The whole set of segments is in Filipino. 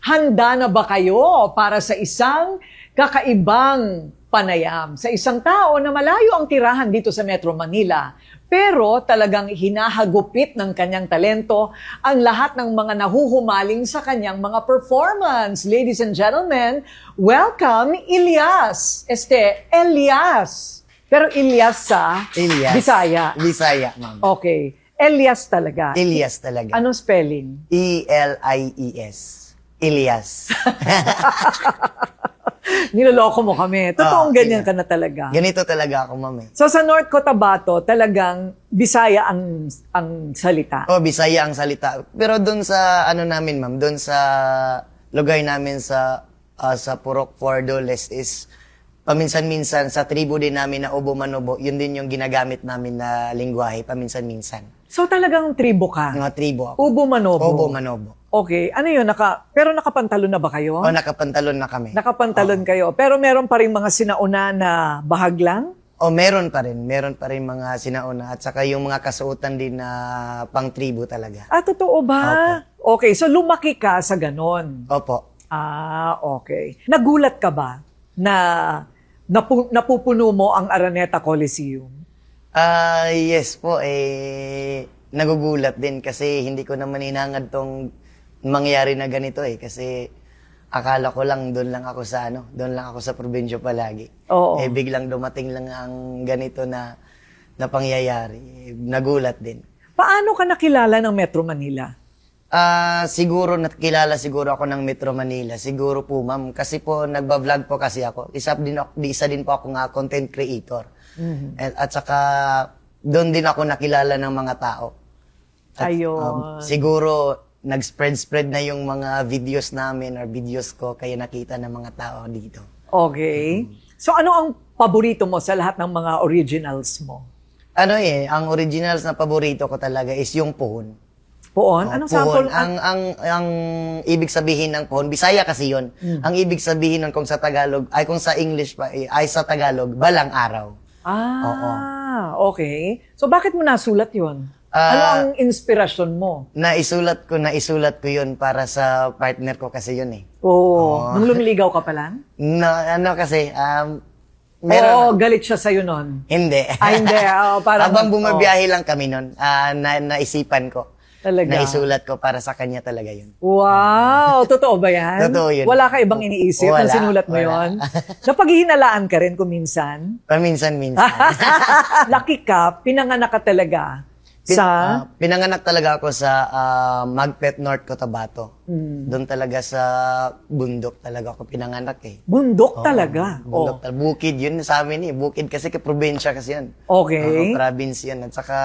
Handa na ba kayo para sa isang kakaibang panayam? Sa isang tao na malayo ang tirahan dito sa Metro Manila, pero talagang hinahagupit ng kanyang talento ang lahat ng mga nahuhumaling sa kanyang mga performance. Ladies and gentlemen, welcome Elias. Elias. Pero Elias sa Elias. Bisaya. Bisaya, ma'am. Okay. Elias talaga. Elias talaga. Anong spelling? E-L-I-E-S. Elias. Niloloko mo kami. Totoong ganyan ka yeah. na talaga. Ganito talaga ako, ma'am. So sa North Cotabato, talagang Bisaya ang salita. Oh, Bisaya ang salita. Pero doon sa, namin, ma'am, doon sa lugar namin sa Purok Fordoles is paminsan-minsan sa tribo din namin na Obo Manobo, yun din yung ginagamit namin na lingwahe, paminsan-minsan. So talagang tribo ka? Mga tribo ako. Ubo Manobo? Obo Manobo. Okay. Ano yun? Pero nakapantalon na ba kayo? Oh, nakapantalon na kami. Nakapantalon kayo. Pero meron pa rin mga sinauna na bahag lang? Oh, meron pa rin. Meron pa rin mga sinauna. At saka yung mga kasuotan din na pang tribo talaga. Ah, totoo ba? Opo. Okay. So lumaki ka sa ganon? Opo. Ah, okay. Nagulat ka ba na napupuno mo ang Araneta Coliseum? Yes po. Nagugulat din kasi hindi ko naman hinangad tong mangyari na ganito Kasi akala ko lang doon lang ako sa probinsya palagi. Oo. Biglang dumating lang ang ganito na pangyayari. Nagulat din. Paano ka nakilala ng Metro Manila? Siguro nakilala siguro ako ng Metro Manila. Siguro po, ma'am. Kasi po nagba-vlog po kasi ako. Isa din po ako nga content creator. Mm-hmm. At saka doon din ako nakilala ng mga tao. At, Ayun. Siguro nag-spread na yung mga videos namin or videos ko kaya nakita ng mga tao dito. Okay. So ano ang paborito mo sa lahat ng mga originals mo? Ang originals na paborito ko talaga is yung puhon. Puhon? Anong puhon. sample? Ang ibig sabihin ng puhon, Bisaya kasi yun. Ang ibig sabihin nun kung sa Tagalog, kung sa English pa, ay sa Tagalog, balang araw. Okay. So bakit mo nasulat yun? Ano ang inspirasyon mo? Naisulat ko yun para sa partner ko kasi yun Nung lumiligaw ka pa lang? Kasi, galit siya sa'yo nun? Hindi. Hindi. Habang bumabiyahe lang kami nun, naisipan ko. Talaga? Naisulat ko para sa kanya talaga yun. Wow! Totoo ba yan? Totoo yun. Wala ka ibang iniisip Wala, nung sinulat mo yun? Napaghihinalaan ka rin kung minsan? Paminsan-minsan. Lucky ka, pinanganak ka talaga pinanganak talaga ako sa Magpet, North Cotabato. Doon talaga sa bundok talaga ako pinanganak Bundok talaga? Bundok talaga. Bukid yun sa amin Bukid kasi probinsya kasi yun. Okay. Province yun. At saka,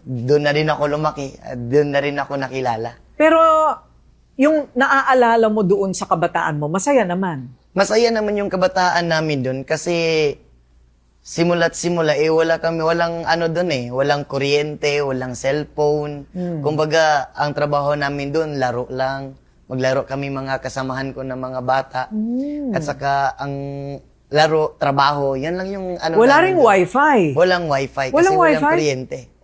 doon na rin ako lumaki. Doon na rin ako nakilala. Pero, yung naaalala mo doon sa kabataan mo, masaya naman? Masaya naman yung kabataan namin doon kasi simula't simula, walang doon walang kuryente, walang cellphone. Kumbaga, ang trabaho namin doon, laro lang. Maglaro kami mga kasamahan ko ng mga bata. At saka, ang laro, trabaho, yan lang yung Wala ring wifi? Walang wifi kasi walang kuryente.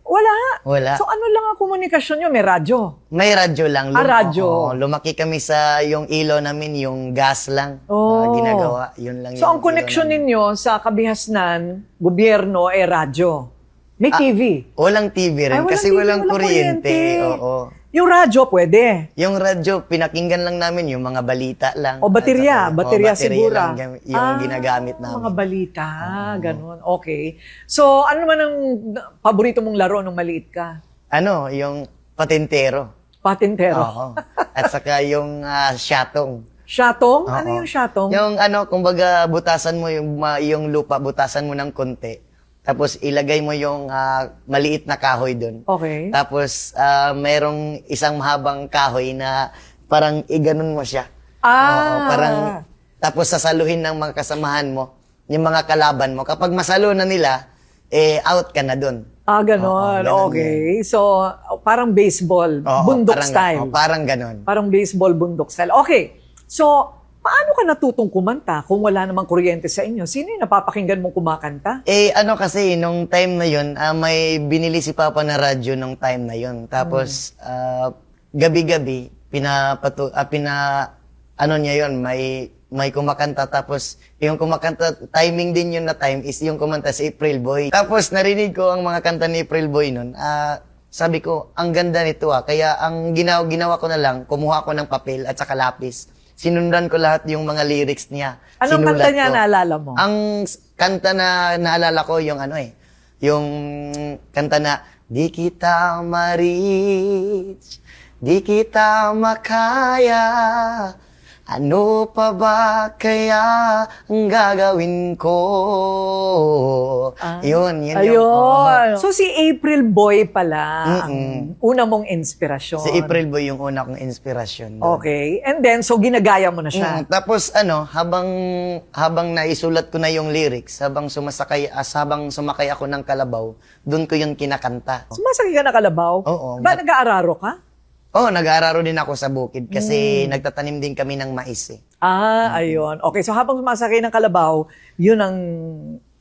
Wala? So ano lang ang komunikasyon nyo? May radyo? May radyo lang. Radyo? Lumaki kami sa yung ilaw namin, yung gas lang ginagawa. Yun lang so ang connection ninyo sa kabihasnan, gobyerno, radyo? May TV? Walang TV rin kasi TV, walang kuryente. Oo. Yung radyo pwede? Yung radyo, pinakinggan lang namin yung mga balita lang. O baterya? Baterya siguro? Lang yung ginagamit namin. Mga balita, ganun. Okay. So, ano naman ang paborito mong laro nung maliit ka? Yung patintero. Patintero? Oo. At saka yung syatong. Syatong? Ano yung syatong? Yung kumbaga, butasan mo yung lupa, butasan mo ng konti. Tapos ilagay mo yung maliit na kahoy doon. Okay. Tapos merong isang mahabang kahoy na parang iganon mo siya. Parang tapos sasaluhin ng mga kasamahan mo, yung mga kalaban mo. Kapag masalo na nila, out ka na doon. Ganon. Okay. Yun. So, parang baseball, bundok style. Parang ganon. Parang baseball, bundok style. Okay. So, paano ka natutong kumanta kung wala namang kuryente sa inyo? Sino yung napapakinggan mong kumakanta? Kasi, nung time na yun, may binili si Papa na radyo nung time na yun. Tapos, gabi-gabi, ano niya yon, may kumakanta, tapos yung kumakanta, timing din yun na time is yung kumanta si April Boy. Tapos narinig ko ang mga kanta ni April Boy nun. Sabi ko, ang ganda nito kaya ang ginawa ko na lang, kumuha ko ng papel at saka lapis. Sinundan ko lahat yung mga lyrics niya. Anong Sinulat kanta niya ko. naalala mo? Ang kanta na naalala ko yung yung kanta na, di kita ma-reach, di kita makaya, ano pa ba kaya ang gagawin ko? Yun Ayun. So, si April Boy pala ang una mong inspirasyon. Si April Boy yung una kong inspirasyon. doon. Okay. And then, so ginagaya mo na siya. Tapos habang naisulat ko na yung lyrics, habang sumakay ako ng kalabaw, doon ko yung kinakanta. Sumasakay ka na kalabaw? Oo. Ba, nag-aararo ka? Nag-aararo din ako sa bukid kasi nagtatanim din kami ng mais Ayun. Okay, so habang sumasakay ng kalabaw, yun ang...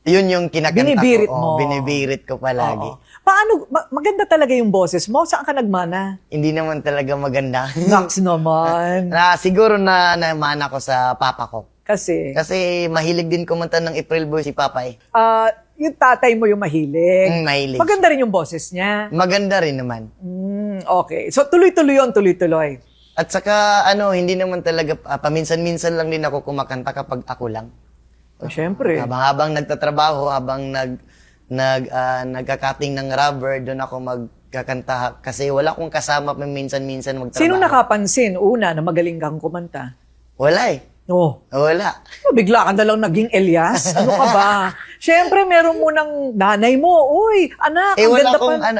Yun yung kinakanta Binibirit ko. mo. Binibirit ko palagi. Oo. Paano, maganda talaga yung boses mo? Saan ka nagmana? Hindi naman talaga maganda. Nax naman. Siguro na namana ko sa papa ko. Kasi, Kasi mahilig din kumanta ng April Boy si papa yung tatay mo yung mahilig. Mahilig. Maganda rin yung boses niya. Maganda rin naman. Okay. So, tuloy-tuloy yun, tuloy-tuloy. At saka, hindi naman talaga, paminsan-minsan lang din ako kumakanta kapag ako lang. Siyempre. Habang nagtatrabaho, habang nagkakating ng rubber, doon ako magkakanta. Kasi wala akong kasama minsan-minsan magtrabaho. Sino nakapansin, una, na magaling kang kumanta? Wala Wala. Bigla ka na lang naging Elias? Ano ka ba? Siyempre, meron mo ng nanay mo. Uy, anak, ang Wala ganda akong, pa.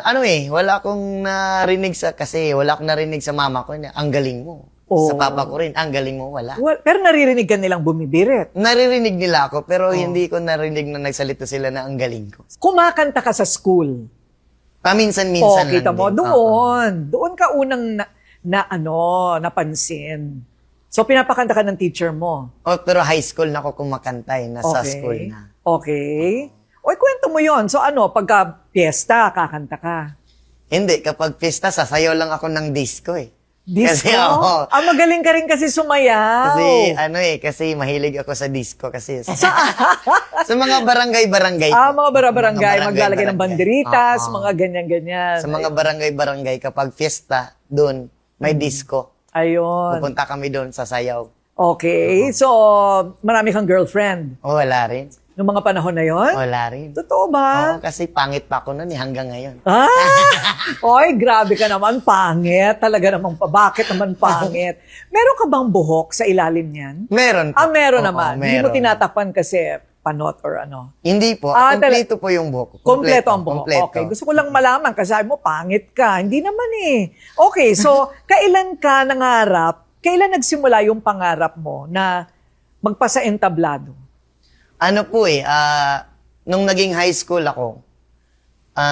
wala akong narinig wala akong narinig sa mama ko na, ang galing mo. Oh. Sa papa ko rin, ang galing mo, wala. Pero naririnig ka nilang bumibirit. Naririnig nila ako, pero hindi ko narinig na nagsalita sila na ang galing ko. Kumakanta ka sa school. Paminsan-minsan lang Kita mo, din. doon ka unang napansin. So, pinapakanta ka ng teacher mo. Pero high school na ako kumakanta nasa school na. Okay. Oy, kwento mo yon. So, pagka piyesta, kakanta ka. Hindi, kapag pista, sasayaw lang ako ng disco Disco? Kasi ako, Magaling ka rin kasi sumayaw. kasi mahilig ako sa disco kasi. Sa mga barangay-barangay. Mga barangay, maglalagay ng barangay. banderitas, mga ganyan-ganyan. Sa mga barangay-barangay, kapag fiesta, doon, may disco. Ayun. Pupunta kami doon sa sayaw. Okay. So, marami kang girlfriend. Wala rin. Noong mga panahon na yon? Wala rin. Totoo ba? Kasi pangit pa ako noon hanggang ngayon. Oy, grabe ka naman, pangit. Talaga namang bakit naman pangit? Meron ka bang buhok sa ilalim niyan? Meron po. Meron Oo, naman. Hindi mo meron. tinatakpan kasi panot or ano. Hindi po. Kompleto po yung buhok ko. Kompleto ang buhok. Kompleto. Okay. Gusto ko lang malaman kasi sabi mo, pangit ka. Hindi naman Okay, so, kailan ka nangarap, kailan nagsimula yung pangarap mo na magpasa entablado? Nung naging high school ako,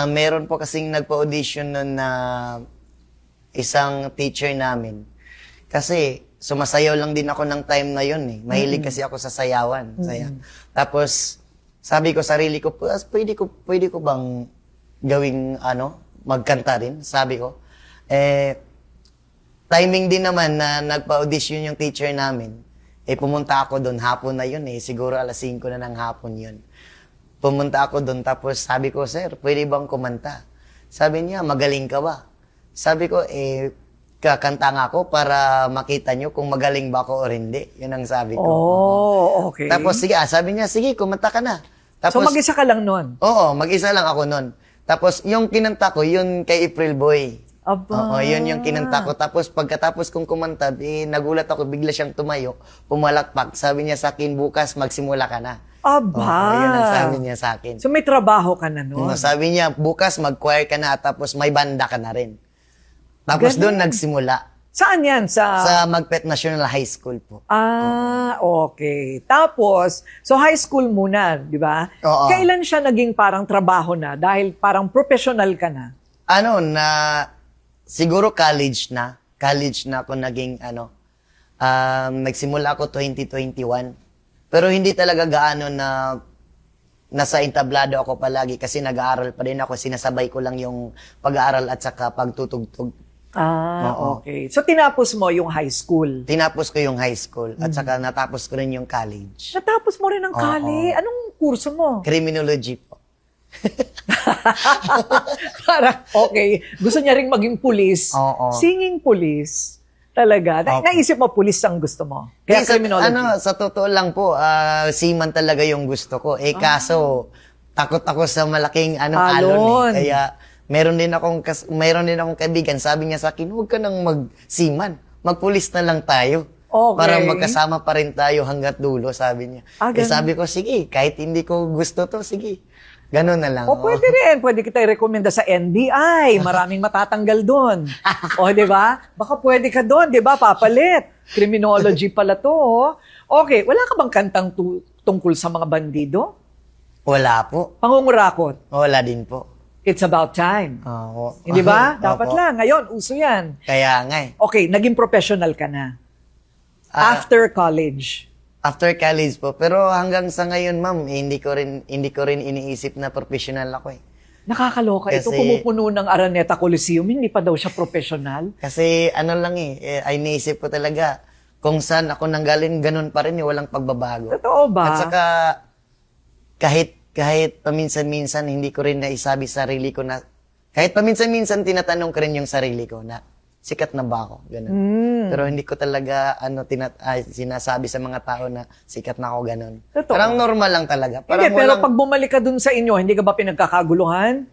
meron po kasing nagpa-audition nun na isang teacher namin. Kasi sumasayaw lang din ako ng time na yun Mahilig kasi ako sa sayawan. Tapos, sabi ko sarili ko, pwede ko bang gawing magkanta rin? Sabi ko. Timing din naman na nagpa-audition yung teacher namin. Pumunta ako doon, hapon na yun siguro 5:00 na ng hapon yun. Pumunta ako doon, tapos sabi ko, sir, pwede bang kumanta? Sabi niya, magaling ka ba? Sabi ko, kakanta nga ako para makita nyo kung magaling ba ako o hindi. Yun ang sabi ko. Okay. Tapos, sabi niya, sige, kumanta ka na. Tapos, So, mag-isa ka lang nun? Oo, mag-isa lang ako nun. Tapos, yung kinanta ko, yun kay April Boy. Aba. Yun yung kinanta ko. Tapos pagkatapos kong kumanta, nagulat ako, bigla siyang tumayo, pumalakpak. Sabi niya sa akin, bukas magsimula ka na. Aba. Yun ang sabi niya sa akin. So may trabaho ka na nun? Sabi niya, bukas mag-choir ka na, tapos may banda ka na rin. Tapos doon nagsimula. Saan yan? Sa Magpet National High School po. Okay. Tapos, so high school muna, di ba? Oo. Kailan siya naging parang trabaho na? Dahil parang professional ka na? Siguro college na. College na ako naging nagsimula ako 2021. Pero hindi talaga gaano na nasa entablado ako palagi kasi nag-aaral pa rin ako. Sinasabay ko lang yung pag-aaral at saka pagtutugtog. Oo. Okay. So, tinapos mo yung high school. Tinapos ko yung high school at saka natapos ko rin yung college. Natapos mo rin ang Oo. college. Anong kurso mo? Criminology po. Para, okay. Gusto niya rin maging pulis. Oo. Singing pulis. Talaga. Opo. Naisip mo pulis ang gusto mo. Kaya criminology. Sa totoo lang po, seaman talaga yung gusto ko. Kaso, takot ako sa malaking alon. Alon. Kaya, meron din akong kaibigan, sabi niya sa akin, huwag ka nang mag-seaman. Magpulis na lang tayo. Okay. Para magkasama pa rin tayo hanggat dulo, sabi niya. Ganun. Sabi ko, sige, kahit hindi ko gusto to, sige. Ganon na lang. O pwede rin. Pwede kita i-recommenda sa NBI. Maraming matatanggal doon. O, di ba? Baka pwede ka doon, di ba? Papalit. Criminology pala to. Oh. Okay. Wala ka bang kantang tungkol sa mga bandido? Wala po. Pangungurakot. Wala din po. It's about time. Oo. Hindi ba? Opo. Dapat lang. Ngayon, uso yan. Kaya nga eh. Okay, naging professional ka na. After college. After college po. Pero hanggang sa ngayon, ma'am, hindi ko rin iniisip na professional ako eh. Nakakaloka. Ito Kasi- pumupuno ng Araneta Coliseum. Hindi pa daw siya professional. Kasi ano lang ay iniisip ko talaga, kung saan ako nanggaling, ganun pa rin, walang pagbabago. Totoo ba? At saka, kahit paminsan-minsan, hindi ko rin naisabi sa sarili ko na, kahit paminsan-minsan, tinatanong ko rin yung sarili ko na, sikat na ba ako? Ganun. Pero hindi ko talaga sinasabi sa mga tao na sikat na ako ganun. Totoo. Parang normal lang talaga. Parang Hindi, pero pag bumalik ka dun sa inyo, hindi ka ba pinagkakaguluhan?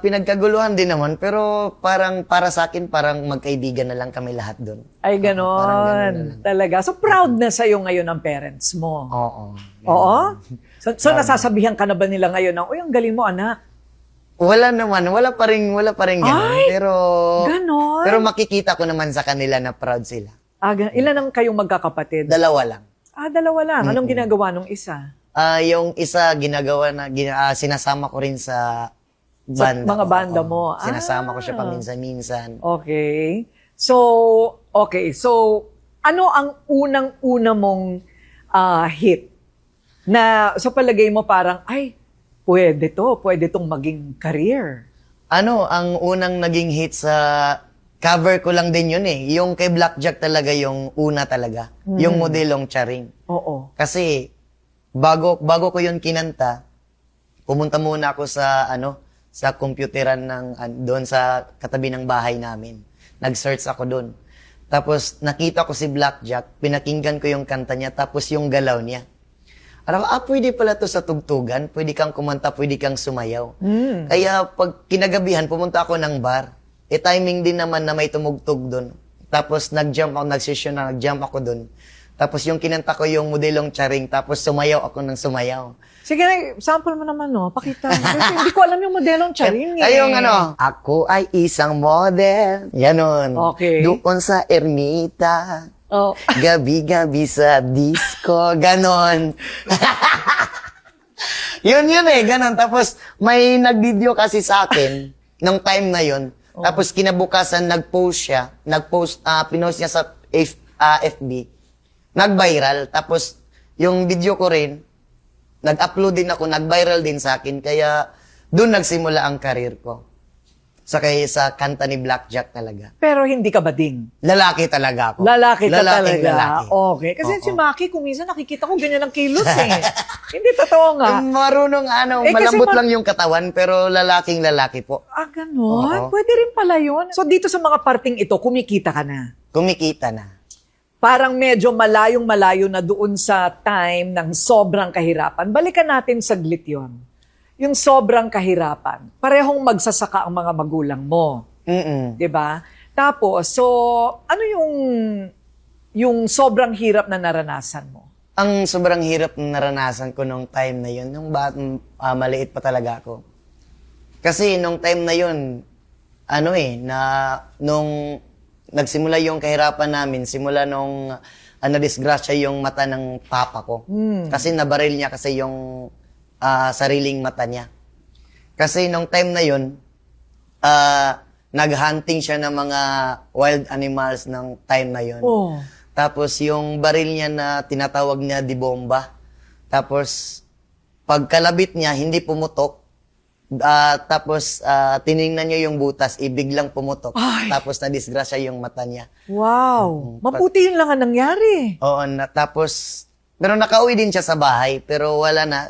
pinagkaguluhan din naman, pero parang para sa akin, parang magkaibigan na lang kami lahat doon. Ay, Parang ganun na ganon. lang. Talaga. So, proud na sa'yo ngayon ang parents mo. Oo. Oo? So nasasabihan ka na ba nila ngayon na, uy, ang galing mo, anak? Wala naman, wala pa rin ganun. Ay, pero ganon? Pero makikita ko naman sa kanila na proud sila. Ilan ang kayong magkakapatid? Dalawa lang. Dalawa lang. Anong ginagawa nung isa? Yung isa ginagawa na sinasama ko rin sa banda. mga ko. banda Oo. mo. Sinasama ko siya paminsan-minsan. Okay. So, ano ang unang-una mong hit na sa palagay mo parang, ay, pwede tong maging career? Ang unang naging hit sa cover ko lang din yun eh. Yung kay Blackjack talaga yung una talaga. Yung modelong Charing. Oo. Kasi bago ko yun kinanta, pumunta muna ako sa computeran doon sa katabi ng bahay namin. Nag-search ako doon. Tapos nakita ko si Blackjack, pinakinggan ko yung kanta niya, tapos yung galaw niya. Alam ko, pwede pala to sa tugtugan, pwede kang kumanta, pwede kang sumayaw. Kaya pag kinagabihan, pumunta ako ng bar. Timing din naman na may tumugtog doon. Tapos nag-jump ako doon. Tapos yung kinanta ko yung modelong Charing, tapos sumayaw ako ng sumayaw. Sige, sample mo naman, no? Pakita. Kasi hindi ko alam yung modelong Charing eh. Ay, yung ako ay isang model. Yanon. Okay. Doon sa ermita. Oh. Gabi-gabi sa disco. Ganon. yun ganon. Tapos, may nag-video kasi sa akin, nung time na yun. Tapos, kinabukasan, pinost niya sa FB. Nag-viral. Tapos, yung video ko rin, nag-upload din ako, nag-viral din sa akin. Kaya, doon nagsimula ang karir ko. Sa kanta ni Blackjack talaga. Pero hindi ka bading. Lalaki talaga ako. Lalaki ka talaga. Lalaki. Okay. Kasi si Maki, kung minsan nakikita ko ganyan ang kilos eh. Hindi totoo nga. Marunong kasi malambot lang yung katawan, pero lalaking lalaki po. Ganon? Oo. Pwede rin pala yun. So dito sa mga parting ito, kumikita ka na. Kumikita na. Parang medyo malayong-malayo na doon sa time ng sobrang kahirapan. Balikan natin saglit yon. Yung sobrang kahirapan. Parehong magsasaka ang mga magulang mo. Mm-mm. 'Di ba? Tapos, so, ano yung sobrang hirap na naranasan mo? Ang sobrang hirap na naranasan ko nung time na yun, nung maliit pa talaga ako. Kasi nung time na yun, nung nagsimula yung kahirapan namin, simula nung nadisgrasya yung mata ng papa ko. Kasi nabaril niya kasi yung sariling mata niya. Kasi nung time na yun, naghunting siya ng mga wild animals ng time na yun. Oh. Tapos yung baril niya na tinatawag niya di bomba. Tapos pagkalabit niya, hindi pumutok. Tapos, tiningnan niya yung butas, biglang pumutok. Ay. Tapos, na-disgrasya yung mata niya. Wow. Mabuti yun lang ang nangyari. Oo, tapos, pero nakauwi din siya sa bahay, pero wala na,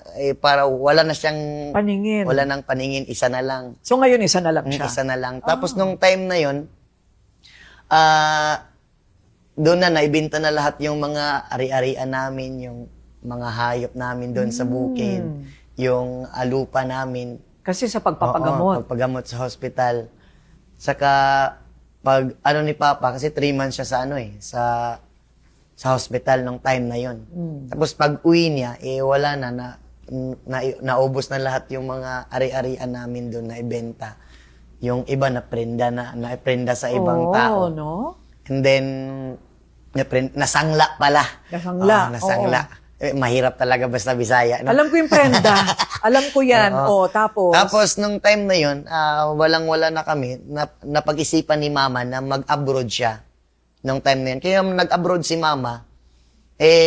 wala na siyang, Paningin. wala nang paningin, isa na lang. So ngayon, isa na lang siya. Isa na lang. Tapos, nung time na yun, doon na, naibenta na lahat yung mga ari-arian namin, yung mga hayop namin doon sa bukid, yung lupa namin. Kasi sa Oo, pagpapagamot. pagpagamot sa hospital. Saka, pag ano ni Papa, kasi 3 months siya sa sa hospital nung time na yon. Tapos pag uwi niya, wala naubos na lahat yung mga ari-arian namin doon na ibenta. Yung iba na-prenda sa ibang tao. No? And then, nasangla pala. Nasangla, Oo, nasangla. Mahirap talaga basta Bisaya. No? Alam ko yung prenda. Alam ko yan. Tapos? Tapos, nung time na yun, walang-wala na kami, napag-isipan ni Mama na mag-abroad siya. Nung time na yun. Kaya nag-abroad si Mama,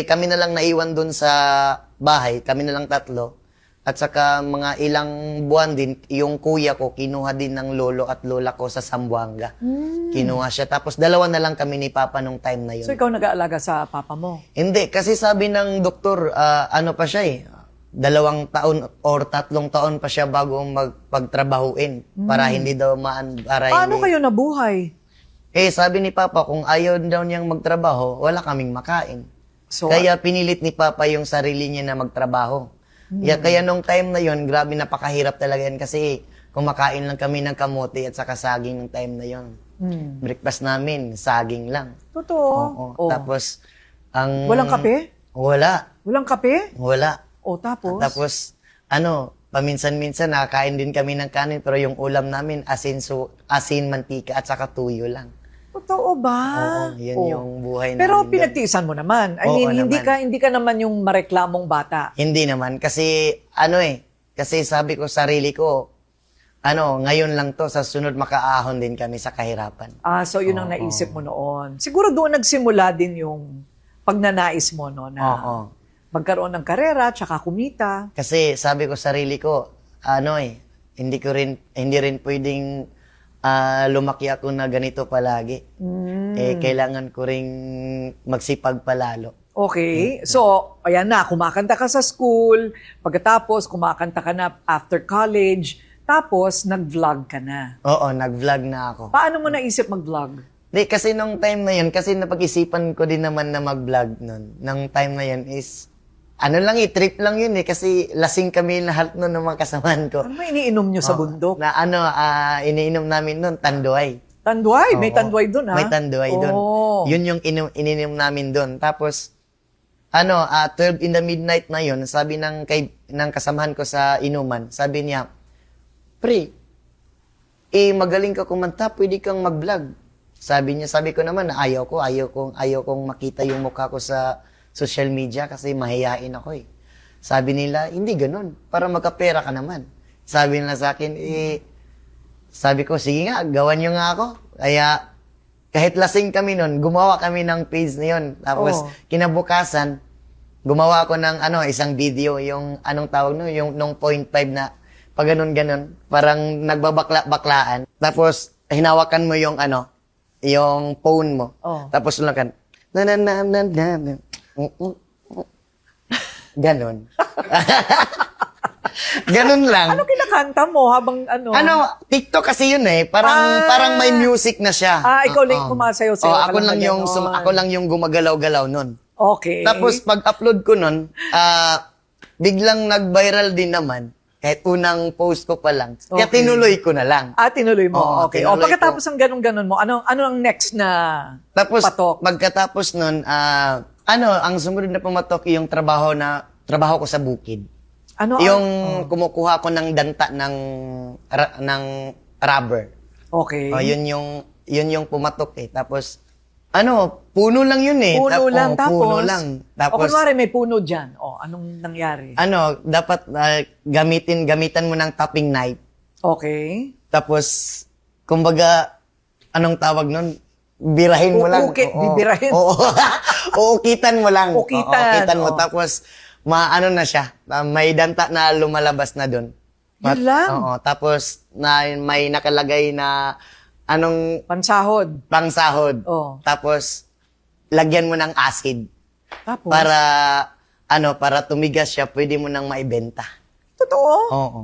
kami na lang naiwan dun sa bahay, kami na lang 3. At saka mga ilang buwan din, yung kuya ko, kinuha din ng lolo at lola ko sa Zamboanga. Kinuha siya. Tapos 2 na lang kami ni Papa nung time na yun. So ikaw nag-aalaga sa papa mo? Hindi, kasi sabi ng doktor, ano pa siya 2 taon or 3 taon pa siya bago magpagtrabahuin para hindi daw Paano kayo nabuhay? Sabi ni Papa, kung ayaw daw niyang magtrabaho, wala kaming makain. So, Kaya pinilit ni Papa yung sarili niya na magtrabaho. Kaya nung time na yon, grabe napakahirap talaga yan kasi kumakain lang kami ng kamote at saka saging nung time na yon. Breakfast namin, saging lang. Totoo. Oo. Tapos, Walang kape? Wala. Walang kape? Wala. Tapos? Tapos, paminsan-minsan nakakain din kami ng kanin pero yung ulam namin asin, mantika at saka tuyo lang. Totoo ba? Oo, yun yung buhay namin. Pero doon. pinagtiisan mo naman. I Oo mean, naman. hindi ka naman yung mareklamong bata. Hindi naman kasi kasi sabi ko sarili ko ngayon lang to, sa sunod makaahon din kami sa kahirapan. So yun ang naisip mo noon. Siguro doon nagsimula din yung pagnanais mo, no, na magkaroon ng karera, tsaka kumita. Kasi sabi ko sarili ko, hindi rin pwedeng lumaki ako na ganito palagi. Kailangan ko ring magsipag palalo. Okay. So, ayan na, kumakanta ka sa school, pagkatapos kumakanta ka na after college, tapos nag-vlog ka na. Oo, nag-vlog na ako. Paano mo naisip mag-vlog? Di, kasi nung time na yun, kasi napag-isipan ko din naman na mag-vlog nun. Nung time na yun is, trip lang yun kasi lasing kami lahat nun ng mga kasamahan ko. Ano ba iniinom nyo sa bundok? Na iniinom namin nun, tanduay. Tanduay? May Oo. tanduay dun, ha? May tanduay dun. Yun yung ininom namin dun. Tapos, 12 in the midnight na yun, sabi ng kasamahan ko sa inuman, sabi niya, Pre, magaling ka kumanta, pwede kang mag-vlog. Sabi ko naman na ayaw kong makita yung mukha ko sa social media kasi mahihain ako . Sabi nila, hindi ganun, para magkapera ka naman. Sabi nila sa akin, sabi ko, sige nga, gawan nyo nga ako. Kaya, kahit lasing kami nun, gumawa kami ng page na yun. Tapos, kinabukasan, gumawa ako ng isang video, yung anong tawag no, yung nung 0.5 na, pag ganun-ganun, parang nagbabakla-baklaan. Tapos, hinawakan mo yung yung phone mo. Tapos, ulakan, ganon. Ganon lang. Ano kinakanta mo habang TikTok kasi yun parang may music na siya. Ikaw lang kumasayaw-sayaw ka Ako lang yung gumagalaw-galaw nun. Okay. Tapos pag-upload ko nun, biglang nag-viral din naman. Kahit unang post ko pa lang. Kaya tinuloy ko na lang. Tinuloy mo. Okay. Tinuloy Pagkatapos ng ganun-ganun mo, ano ang next na patok? Pagkatapos nun, ang sumunod na pumatok yung trabaho ko sa bukid. Yung kumukuha ko ng danta ng rubber. Okay. Yun yung pumatok Tapos, puno lang yun Puno lang, tapos? Puno lang. Tapos, kunwari may puno dyan. Anong nangyari? dapat gamitan mo ng topping knife. Okay. Tapos, kumbaga, anong tawag nun? Birahin mo lang. Bibirahin. Oo. Uukitan mo lang. Ukitan. Mo. Tapos, na siya. May danta na lumalabas na dun. Yun lang. Oo, tapos may nakalagay na anong Pansahod. pangsahod. Oh. Tapos lagyan mo ng acid Tapos? para tumigas siya, pwede mo nang maibenta. Totoo? Oo.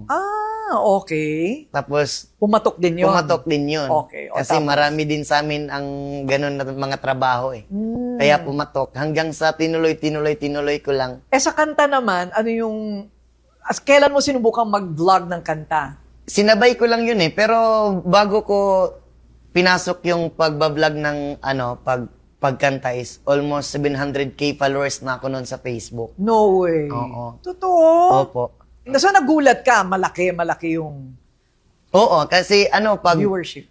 Okay. Tapos Pumatok din yun. pumatok din yun. Okay, o, Kasi tapos? marami din sa amin ang ganun na mga trabaho eh. Hmm. Kaya pumatok. Hanggang sa tinuloy ko lang. Sa kanta naman, ano yung... kailan mo sinubukang mag-vlog ng kanta? Sinabay ko lang yun eh. Pero bago ko pinasok yung pagbablog ng pagkanta is almost 700k followers na ako noon sa Facebook. No way. Oo. Totoo? Opo. So nagulat ka, malaki yung Oo, kasi viewership.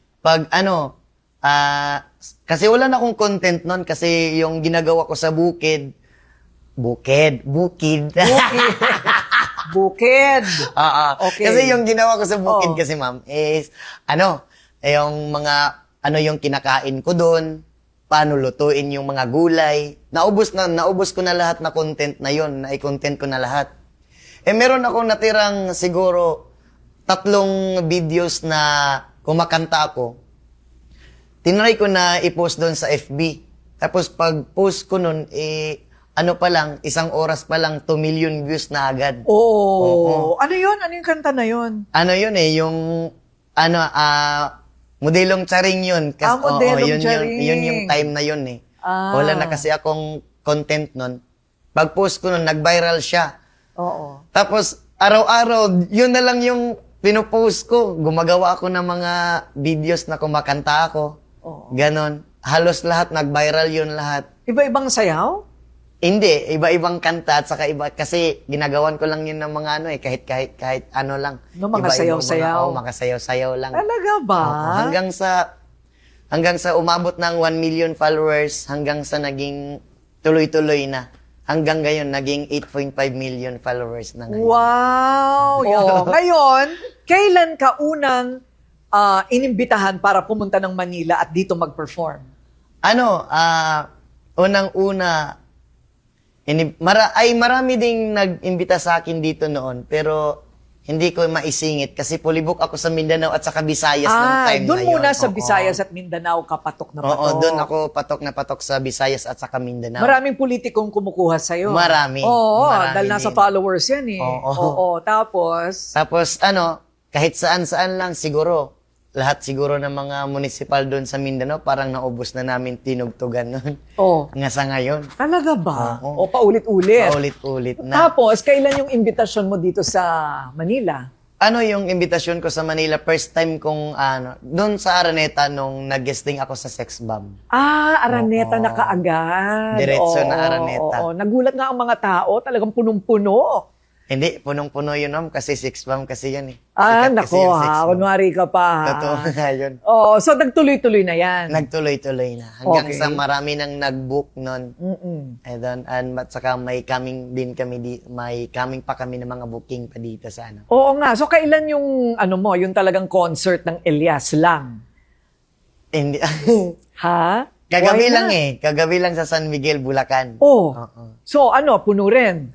kasi wala na akong content noon kasi yung ginagawa ko sa bukid. Bukid. Oo. Okay. Kasi yung ginawa ko sa bukid Oo. kasi ma'am is, yung mga, yung kinakain ko doon, paano lutuin yung mga gulay. Naubos ko na lahat na content na yon, na-content ko na lahat. Meron akong natirang siguro 3 videos na kumakanta ako. Tinry ko na i-post doon sa FB. Tapos pag-post ko nun, pa lang, 1 oras pa lang, 2 million views na agad. Oo. Ano yun? Ano yung kanta na yun? Modelong charing yun. Modelong charing. Yun yung time na yun eh. Wala na kasi akong content nun. Pag-post ko nun, nag-viral siya. Oo. Tapos, araw-araw, yun na lang yung pinopost ko. Gumagawa ako ng mga videos na kumakanta ako. Oo. Ganon. Halos lahat, nag-viral yun lahat. Iba-ibang sayaw? Hindi, iba-ibang kanta at saka iba, kasi ginagawan ko lang yun ng mga kahit ano lang. No, mga Iba-ibang sayaw-sayaw. mga sayaw-sayaw lang. Talaga ba? Oo, hanggang sa umabot ng 1 million followers, hanggang sa naging tuloy-tuloy na. Hanggang ngayon, naging 8.5 million followers na ngayon. Wow! Oh, ngayon, kailan ka unang inimbitahan para pumunta ng Manila at dito mag-perform? Unang-una, marami ding nag-imbita sa akin dito noon, pero hindi ko maisingit kasi pulibok ako sa Mindanao at sa Visayas ng time na doon yun. muna sa Oo. Visayas at Mindanao ka patok na patok. Oo, doon ako patok na patok sa Visayas at sa Mindanao. Maraming politikong kumukuha sa'yo. Marami. Oo, Marami dahil nasa din. followers yan eh. Oo. Tapos, Tapos kahit saan-saan lang siguro, lahat siguro ng mga municipal doon sa Mindanao, parang naubos na namin tinugtugan noon. Nga sa ngayon. Talaga ba? Oo. O paulit-ulit? Paulit-ulit na. Tapos, kailan yung invitasyon mo dito sa Manila? Yung invitasyon ko sa Manila, first time kong, doon sa Araneta nung nag-guesting ako sa Sex Bomb. Araneta Oo. na kaagad. Diretso na Araneta. Oo. Nagulat nga ang mga tao, talagang punong-puno. Hindi, punong-puno yun, ma'am, kasi Sex Bomb kasi yan eh. Sikat kasi Nako yung Sex ha, Bomb. kunwari ka pa ha. Totoo nga yun. Oo, so nagtuloy-tuloy na yan. Nagtuloy-tuloy na. Hanggang Okay. sa marami nang nag-book nun. Mm-mm. At saka may coming pa kami ng mga booking pa dito sa Oo nga, so kailan yung yung talagang concert ng Elias lang? Hindi. Ha? Kagabi Why lang not? Kagabi lang sa San Miguel, Bulacan. Oh. Oo. So puno rin.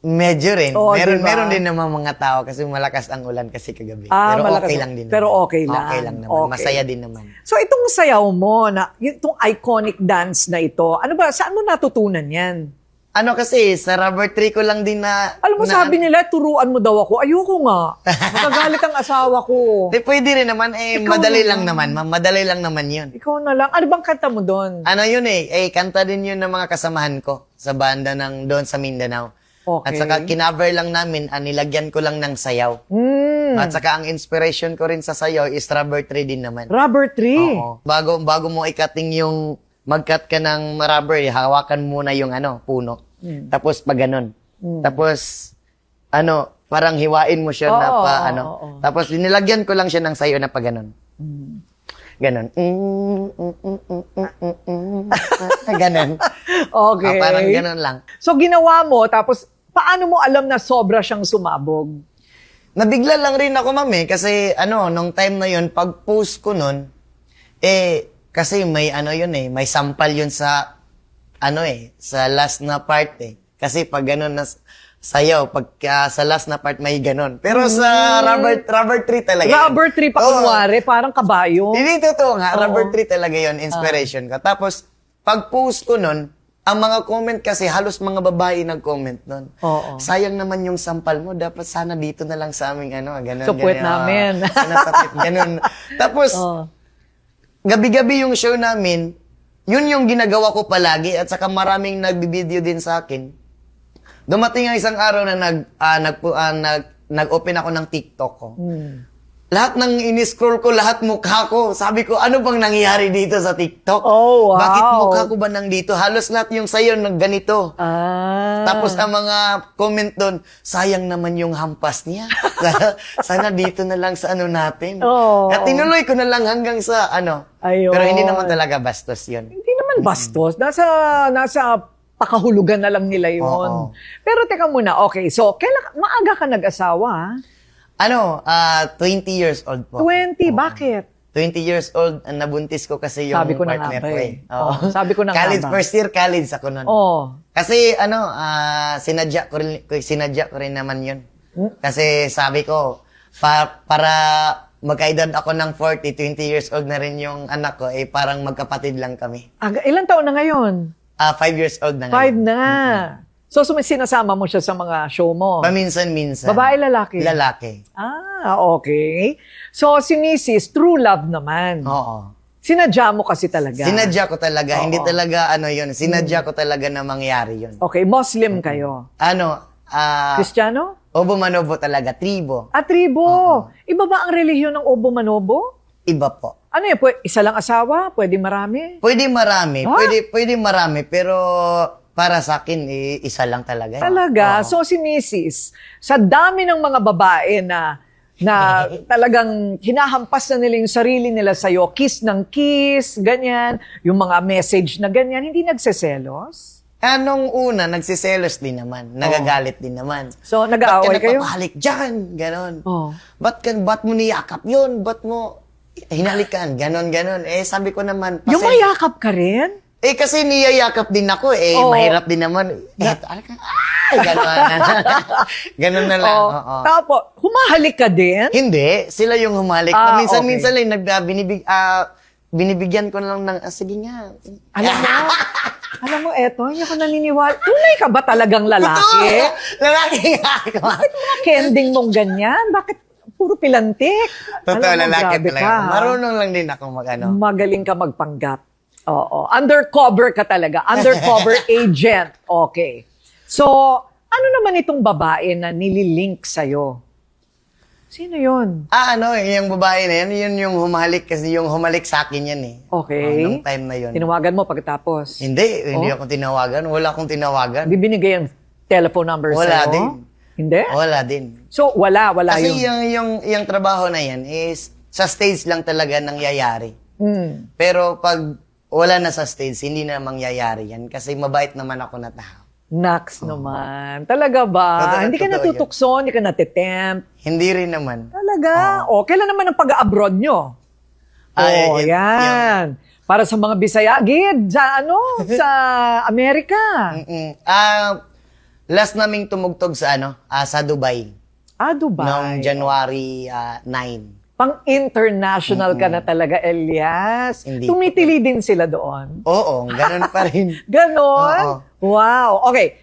Medyo rin. Oo, meron diba? meron din naman mga tao kasi malakas ang ulan kasi kagabi. Ah, Pero malakas okay ang- lang din pero naman. okay lang. Okay lang naman. Okay. Masaya din naman. So itong sayaw mo, itong iconic dance na ito, saan mo natutunan yan? Kasi sa rubber tree ko lang din na... Alam mo, sabi nila, turuan mo daw ako. Ayoko nga. Magagalit ang asawa ko. Pwede rin naman. Ikaw Madali na lang naman. Ma'am, madali lang naman yun. Ikaw na lang. Ano bang kanta mo doon? Yun kanta din yun ng mga kasamahan ko sa banda doon sa Mindanao. Okay. At saka kinover lang namin, nilagyan ko lang ng sayaw. At saka ang inspiration ko rin sa sayaw is rubber tree din naman. Rubber tree. Oo. Bago mo ikating yung mag-cut ka ng rubber, hawakan muna yung puno. Tapos pag ganun. Tapos parang hiwain mo siya na Oo, pa oo. Tapos nilagyan ko lang siya ng sayo na pa ganun. Ganon. Ganon. Okay. Parang ganon lang. So ginawa mo, tapos paano mo alam na sobra siyang sumabog? Nabigla lang rin ako, ma'am, kasi nung time na yun, pag-post ko nun, kasi may may sampal yun sa sa last na part eh. Kasi pag ganun sayaw. Pagka sa last na part may ganon. Pero sa rubber tree talaga yun. Rubber tree pa Oo. kunwari, parang kabayo. Hindi totoo nga, Oo. rubber tree talaga yun, inspiration ko. Tapos, pag-post ko nun, ang mga comment kasi, halos mga babae nag-comment nun. Oo. Sayang naman yung sampal mo, dapat sana dito na lang sa aming ganon. Sa puwet namin. Sinasapit, ganon. Tapos, Oh. gabi-gabi yung show namin, yun yung ginagawa ko palagi at saka maraming nagbibideo din sa akin. Dumating ang isang araw na nag-open ako ng TikTok ko. Lahat ng in-scroll ko, lahat mukha ko. Sabi ko, ano bang nangyayari dito sa TikTok? Oh, wow. Bakit mukha ko ba nandito? Halos lahat yung sayo ng ganito. Tapos ang mga comment doon, sayang naman yung hampas niya. Sana dito na lang sa natin. Oo. At tinuloy ko na lang hanggang sa Ayun. Pero hindi naman talaga bastos yun. Hindi naman bastos. Nasa pakahulugan na lang nila yun. Oo. Pero teka muna, okay. So, maaga ka nag-asawa, ha? 20 years old po. 20, bakit? 20 years old, nabuntis ko kasi yung Sabi ko na partner nga ba ko eh. Oo. Sabi ko na nga college, ba. first year college ako nun. Oh. Kasi sinadya ko rin naman yun. Kasi sabi ko, para magkaedad ako ng 40, 20 years old na rin yung anak ko, parang magkapatid lang kami. Ilan taon na ngayon? 5 years old na 5 ngayon. na. So, sinasama mo siya sa mga show mo? Paminsan-minsan. Babae, lalaki? Lalaki. Okay. So, si Mrs. True Love naman. Oo. Sinadya mo kasi talaga. Sinadya ko talaga. Oo. Hindi talaga yun. Sinadya ko talaga na mangyari yun. Okay, Muslim kayo. Kristiyano? Obo Manobo talaga. Tribo. Tribo. Iba ba ang relihiyon ng Obo Manobo? Iba po. Ano yan? Isa lang asawa? Pwede marami? Pwede marami. Ah? Pwede marami. Pero para sa akin, isa lang talaga. Talaga? Oo. So si Mrs., sa dami ng mga babae na talagang hinahampas na nila yung sarili nila sa'yo, kiss ng kiss, ganyan, yung mga message na ganyan, hindi nagseselos? Anong una, nagsiselos din naman. Nagagalit din naman. So, nag-aaway Ba't ka kayo? nagpapahalik dyan? Ganon. Oh. Ba't mo niyakap yun? Ba't mo hinalikan? Ganon. Sabi ko naman, Yung mayakap ka rin? kasi niyayakap din ako. Oo. Mahirap din naman. Ganon. Ganon na lang. Oo. Tapos, humahalik ka din? Hindi, sila yung humalik. Minsan lang, binibigyan ko na lang ng, sige nga. Alam mo, eto, hindi ako naniniwala. Tunay ka ba talagang lalaki? Lalaki nga ako. Bakit mga kending mong ganyan? Bakit puro pilantik? Totoo, Alam mo, lalaki grabe talaga. ka, ha? Marunong lang din ako Magaling ka magpanggap. Oo. Undercover ka talaga. Undercover agent. Okay. So, ano naman itong babae na nililink sa'yo? Sino yun? yung babae na yan, yun yung humalik kasi yung humalik sa akin yan eh. Okay. Nung time na yun. Tinawagan mo pagkatapos? Hindi ako tinawagan. Wala akong tinawagan. Hindi binigay ang telephone number Wala sa'yo? din. Hindi? Wala din. So, wala Kasi yun. yung trabaho na yan is sa stage lang talaga nangyayari. Hmm. Pero pag wala na sa stage, hindi na mangyayari yan kasi mabait naman ako na tao. Naks naman. Talaga ba? Hindi ka Totoo natutukso, hindi ka natitempt. Hindi rin naman. Talaga? Kailan naman ang pag-abroad nyo? Yan. Para sa mga Bisaya, gid, sa Amerika. Last naming tumugtog sa sa Dubai. Dubai. Noong January 9. Pang-international ka na talaga, Elias. Hindi. Tumitili din sila doon. Oo, ganun pa rin. Ganon? Oo. Wow. Okay.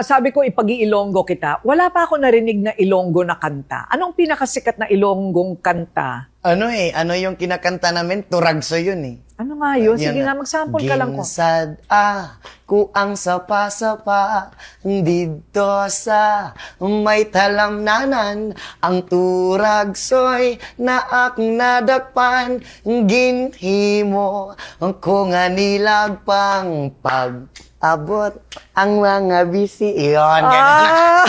Sabi ko, ipag-iilonggo kita. Wala pa ako narinig na Ilonggo na kanta. Anong pinakasikat na Ilonggong kanta? Ano yung kinakanta namin? Turagso yun eh. Ano nga yun? Sige Yun nga, mag-sample ka lang ko. Ginsad ku ang sapa-sapa dito sa may talamnanan ang turagsoy na akong nadakpan ginhimo ko nga nilagpang pag-abot ang mga bisi. Iyon, ganun.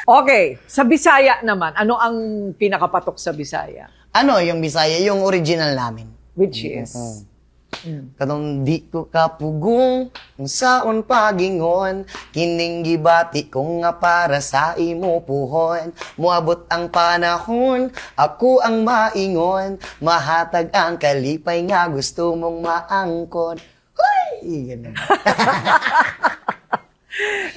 Okay, sa Bisaya naman, ano ang pinakapatok sa Bisaya? Yung Bisaya, yung original namin. Which is? Katong di ko kapugong saon pagingon kining gibati ko nga para sa imo puhon moabot ang panahon ako ang maingon mahatag ang kalipay nga gusto mong maangkon. Hoy! Ganun.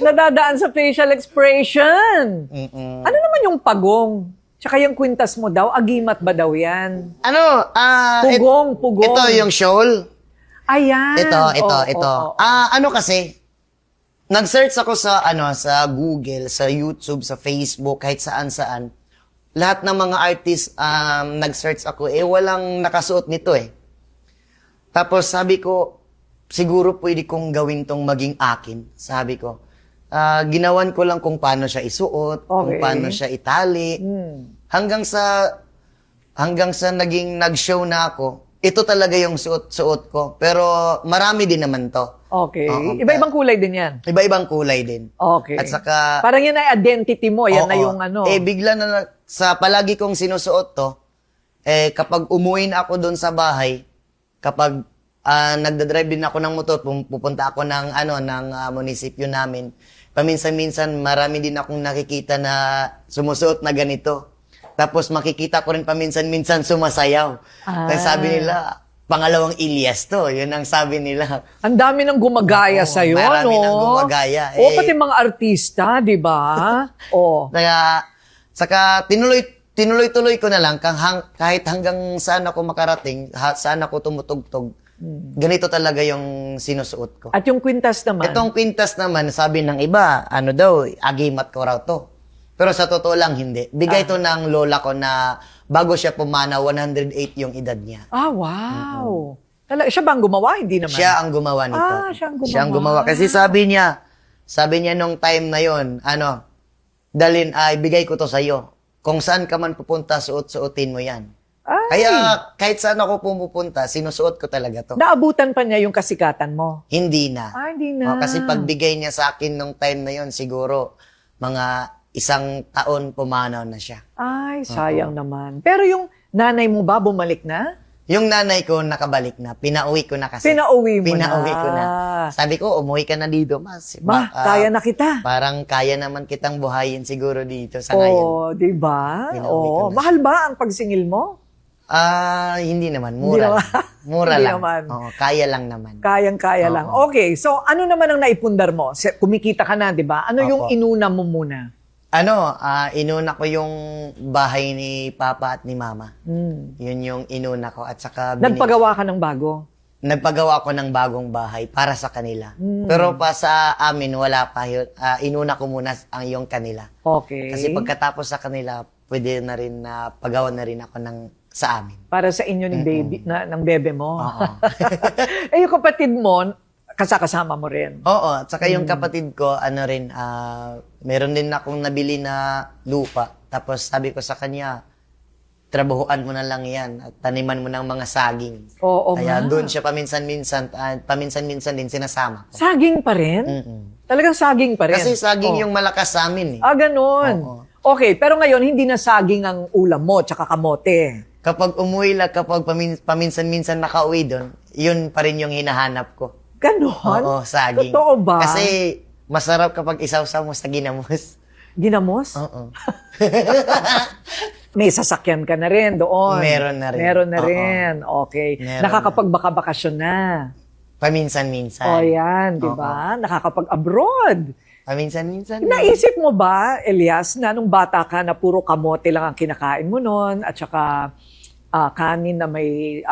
nadadaan sa facial expression. Mm-mm. Ano naman yung pagong? Tsaka yung kwintas mo daw, agimat ba daw yan? Ano? Pugong. Ito yung shawl. Ayan. Ito. Ano kasi, nag-search ako sa Google, sa YouTube, sa Facebook, kahit saan-saan. Lahat ng mga artists, nag-search ako, walang nakasuot nito eh. Tapos sabi ko, siguro pwede kong gawin tong maging akin. Sabi ko, ginawan ko lang kung paano siya isuot, kung Okay. paano siya itali. Hanggang sa naging nag-show na ako, ito talaga yung suot ko. Pero marami din naman to. Okay. Oo. Iba-ibang kulay din yan. Iba-ibang kulay din. Okay. At saka, Parang yan ay identity mo. Yan na oo, yung ano. bigla na, sa palagi kong sinusuot to, kapag umuwi na ako doon sa bahay, kapag nagdadrive din ako ng motor, pupunta ako ng munisipyo namin, paminsan-minsan marami din akong nakikita na sumusuot na ganito. Tapos makikita ko rin paminsan-minsan sumasayaw. Tapos sabi nila, pangalawang Ilyas to. Yun ang sabi nila. Ang dami nang gumagaya Oo, sa'yo, marami no? nang gumagaya. Oo, pati mga artista, di ba? Oo. Kaya, saka tinuloy-tuloy ko na lang kahit hanggang saan ako makarating, saan ako tumutugtog. Ganito talaga yung sinusuot ko. At yung kwintas naman. Itong kwintas naman, sabi ng iba, agimat ko raw to. Pero sa totoo lang, hindi. Bigay to ng lola ko na bago siya pumana, 108 yung edad niya. Wow. Talaga, siya ba ang gumawa? Hindi naman. Siya ang gumawa nito. Siya ang gumawa. Siya ang gumawa. Kasi sabi niya nung time na yon, dalin, bigay ko to sa'yo. Kung saan ka man pupunta, suot-suotin mo yan. Ay. Kaya kahit saan ako pumupunta, sinusuot ko talaga to. Naabutan pa niya yung kasikatan mo? Hindi na. Hindi na. Kasi pagbigay niya sa akin nung time na yon, siguro mga 1 taon pumanaw na siya. Ay, sayang naman. Pero yung nanay mo ba bumalik na? Yung nanay ko nakabalik na. Pinauwi ko na kasi. Pinauwi mo Pinauwi na. ko na. Sabi ko, umuwi ka na dito, mas. Ma, kaya na kita. Parang kaya naman kitang buhayin siguro dito sa ngayon. Oo, di ba? Pinauwi ko Oo. na. Mahal ba ang pagsingil mo? Hindi naman. Hindi Mura naman. lang. Mura Hindi lang. naman. Oo, kaya lang naman. Kayang-kaya lang. Okay, so ano naman ang naipundar mo? Kumikita ka na, di ba? Ano yung Opo. inuna mo muna? Inuna ko yung bahay ni Papa at ni Mama. Hmm. Yun yung inuna ko. At saka Nagpagawa ka ng bago? nagpagawa ko ng bagong bahay para sa kanila. Pero pa sa amin, wala pa yun. Inuna ko muna ang yung kanila. Okay. Kasi pagkatapos sa kanila, pwede na rin na pagawa na rin ako sa amin. Para sa inyo ni baby, ng bebe mo. Oo. Yung kapatid mo, kasama mo rin. Oo, at saka yung kapatid ko, meron din akong nabili na lupa. Tapos sabi ko sa kanya, trabahuan mo na lang yan at taniman mo ng mga saging. Oo Kaya nga. doon siya paminsan-minsan din sinasama ko. Saging pa rin? Talagang saging pa rin? Kasi saging Oo. yung malakas sa amin eh. Ganun. Oo. Okay, pero ngayon, hindi na saging ang ulam mo, tsaka kamote. Kapag umuwi lang, kapag paminsan-minsan nakauwi doon, yun pa rin yung hinahanap ko. Ganon? Oo, saging. Totoo ba? Kasi masarap kapag isaw-saw mo sa ginamos. Ginamos? Oo. May sasakyan ka na rin doon. Meron na rin. Meron na Oo. rin. Okay. Meron Nakakapagbakasyon na. Paminsan-minsan. O yan, di ba? Nakakapag-abroad. Paminsan-minsan. Naisip mo ba, Elias, na nung bata ka na puro kamote lang ang kinakain mo noon at saka kanin na may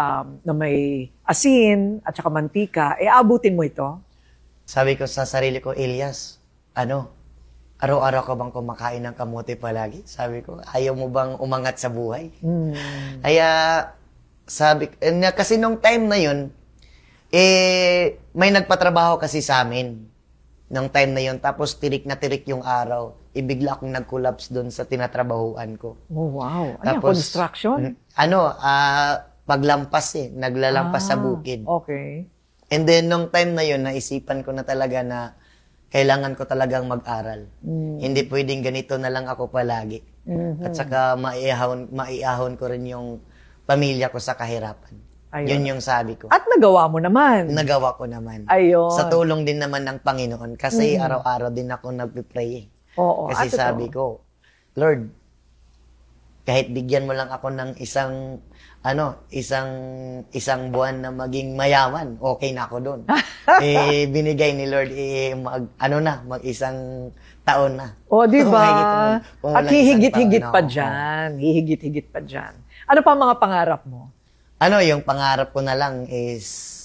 asin at saka mantika, abutin mo ito? Sabi ko sa sarili ko, Elias, araw-araw ka bang kumakain ng kamote palagi? Sabi ko, ayaw mo bang umangat sa buhay? Kaya, kasi nung time na yun, may nagpatrabaho kasi sa amin. Nung time na yun, tapos tirik na tirik yung araw. Ibigla akong nag-collapse doon sa tinatrabahuan ko. Oh, wow. Ano, Tapos, construction? Paglampas naglalampas sa bukid. Okay. And then, nung time na yun, naisipan ko na talaga na kailangan ko talagang mag-aral. Hindi pwedeng ganito na lang ako palagi. At saka maiahon ko rin yung pamilya ko sa kahirapan. Ayun. Yun yung sabi ko. At nagawa mo naman. Nagawa ko naman. Ayun. Sa tulong din naman ng Panginoon. Kasi araw-araw din ako nagpipray. Oo. Kasi totoo. sabi ko, Lord, kahit bigyan mo lang ako ng isang buwan na maging mayaman, okay na ako doon. Binigay ni Lord, mag-isang taon na. O, di Kung ba? kung At walang isang hihigit-higit taon pa na ako. dyan. Hihigit-higit pa dyan. Ano pa ang mga pangarap mo? Yung pangarap ko na lang is,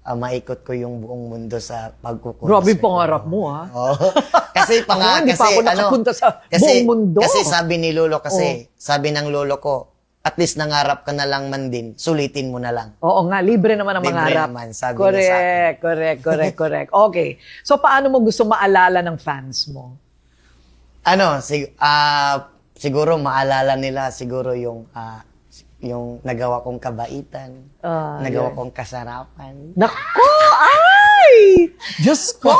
maikot ko yung buong mundo sa pagkukuros. Grabe pangarap mo, ha? Oo. Kasi Ako, hindi pa ako nakapunta sa buong mundo. Kasi sabi ni Lolo sabi ng Lolo ko, at least nangarap ka na lang man din, sulitin mo na lang. Oo nga, libre naman ang Libre mangarap. naman, sabi niya sa akin. Correct. Okay. So, paano mo gusto maalala ng fans mo? Siguro maalala nila siguro yung nagawa kong kabaitan, nagawa kong kasarapan. Nako! Ay! Diyos ko!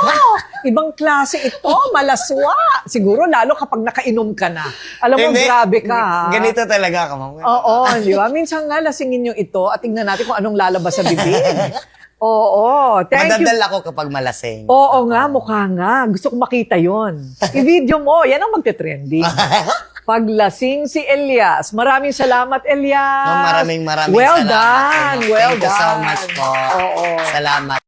Ibang klase ito, malaswa. Siguro lalo kapag nakainom ka na. Alam mo, Hindi, grabe ka, ha? Ganito talaga ka, ma'am. Oo, di ba? Minsan nga, lasingin nyo ito at tingnan natin kung anong lalabas sa bibig. Oo, thank you. Madadal ako kapag malasing. Oo nga, mukha nga. Gusto ko makita yon. I-video mo, yan ang magte-trending. Paglasing si Elias. Maraming salamat, Elias. Ma'am, maraming well salamat. Done. Well Thank you so done. much po. Oo. Salamat.